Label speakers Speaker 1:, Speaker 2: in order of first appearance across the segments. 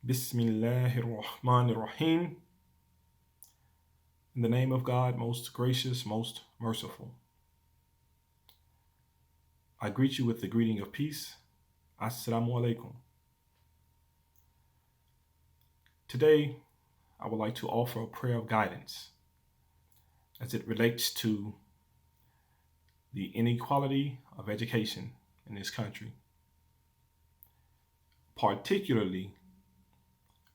Speaker 1: Bismillahirrahmanirrahim. In the name of God, most gracious, most merciful. I greet you with the greeting of peace. Assalamu alaikum. Today, I would like to offer a prayer of guidance as it relates to the inequality of education in this country, particularly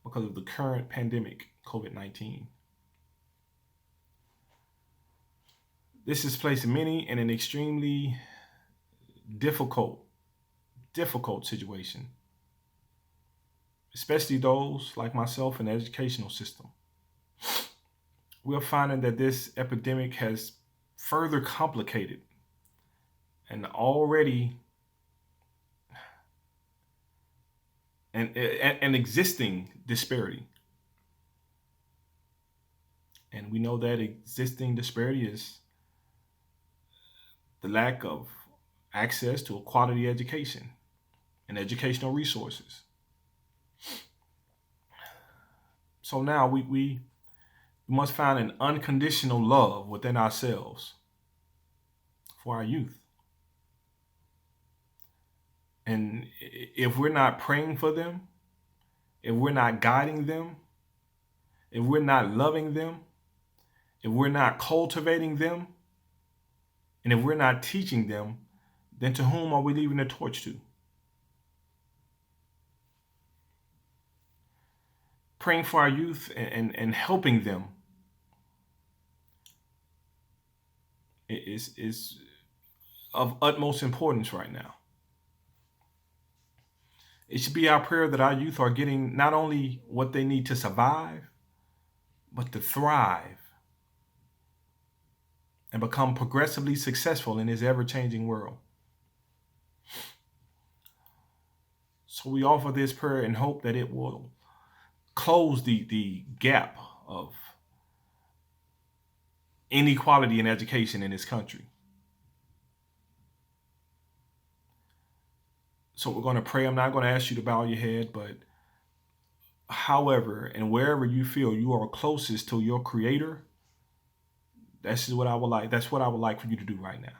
Speaker 1: because of the current pandemic, COVID-19. This has placed many in an extremely difficult situation, especially those like myself in the educational system. We're finding that this epidemic has further complicated an existing disparity. And we know that existing disparity is the lack of access to a quality education and educational resources. So now we must find an unconditional love within ourselves for our youth. And if we're not praying for them, if we're not guiding them, if we're not loving them, if we're not cultivating them, and if we're not teaching them, then to whom are we leaving the torch to? Praying for our youth and helping them is of utmost importance right now. It should be our prayer that our youth are getting not only what they need to survive, but to thrive and become progressively successful in this ever-changing world. So we offer this prayer and hope that it will close the gap of inequality in education in this country. So we're going to pray. I'm not going to ask you to bow your head, but however and wherever you feel you are closest to your Creator, that's what I would like. That's what I would like for you to do right now.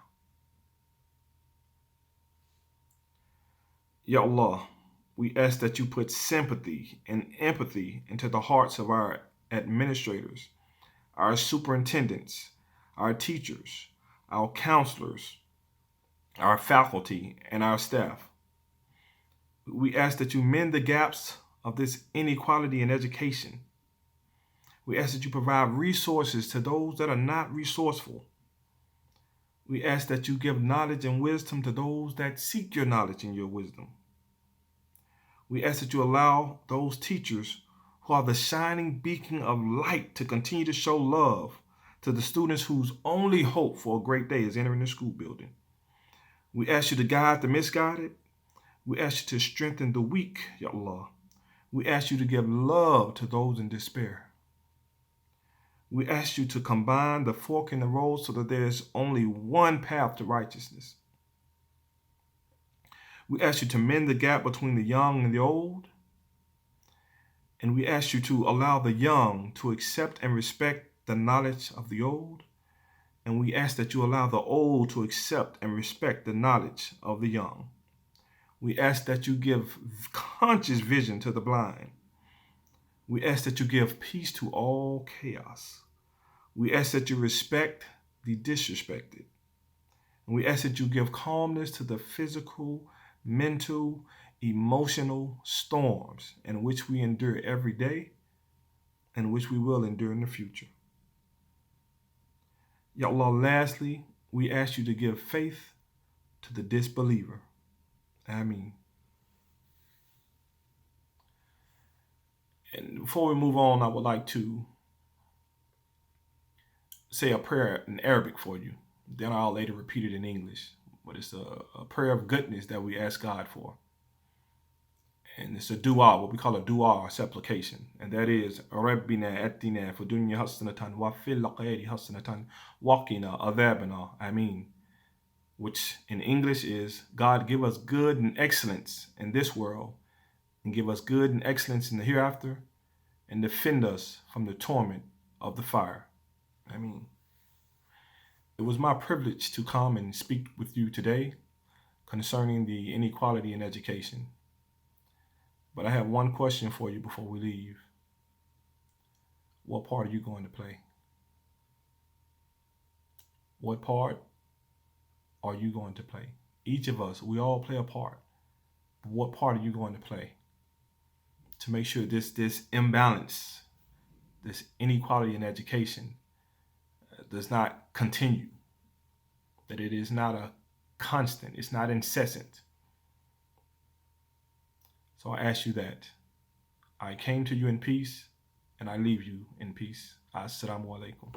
Speaker 1: Ya Allah, we ask that you put sympathy and empathy into the hearts of our administrators, our superintendents, our teachers, our counselors, our faculty, and our staff. We ask that you mend the gaps of this inequality in education. We ask that you provide resources to those that are not resourceful. We ask that you give knowledge and wisdom to those that seek your knowledge and your wisdom. We ask that you allow those teachers who are the shining beacon of light to continue to show love to the students whose only hope for a great day is entering the school building. We ask you to guide the misguided. We ask you to strengthen the weak, Ya Allah. We ask you to give love to those in despair. We ask you to combine the fork in the road so that there is only one path to righteousness. We ask you to mend the gap between the young and the old. And we ask you to allow the young to accept and respect the knowledge of the old. And we ask that you allow the old to accept and respect the knowledge of the young. We ask that you give conscious vision to the blind. We ask that you give peace to all chaos. We ask that you respect the disrespected. And we ask that you give calmness to the physical, mental, emotional storms in which we endure every day and which we will endure in the future. Ya Allah, lastly, we ask you to give faith to the disbeliever. Ameen. And before we move on, I would like to say a prayer in Arabic for you. Then I'll later repeat it in English. But it's a prayer of goodness that we ask God for. And it's a dua, what we call a dua or supplication. And that is, Rabbina atina fi dunya hasanatan wa fil akhirati hasanatan wa qina adhabana. Ameen. Which in English is, God give us good and excellence in this world and give us good and excellence in the hereafter, and defend us from the torment of the fire. I mean, it was my privilege to come and speak with you today concerning the inequality in education. But I have one question for you before we leave. What part are you going to play? What part are you going to play? Each of us, we all play a part. But what part are you going to play to make sure this imbalance, this inequality in education does not continue, that it is not a constant, it's not incessant? So I ask you that. I came to you in peace, and I leave you in peace. Assalamu alaikum.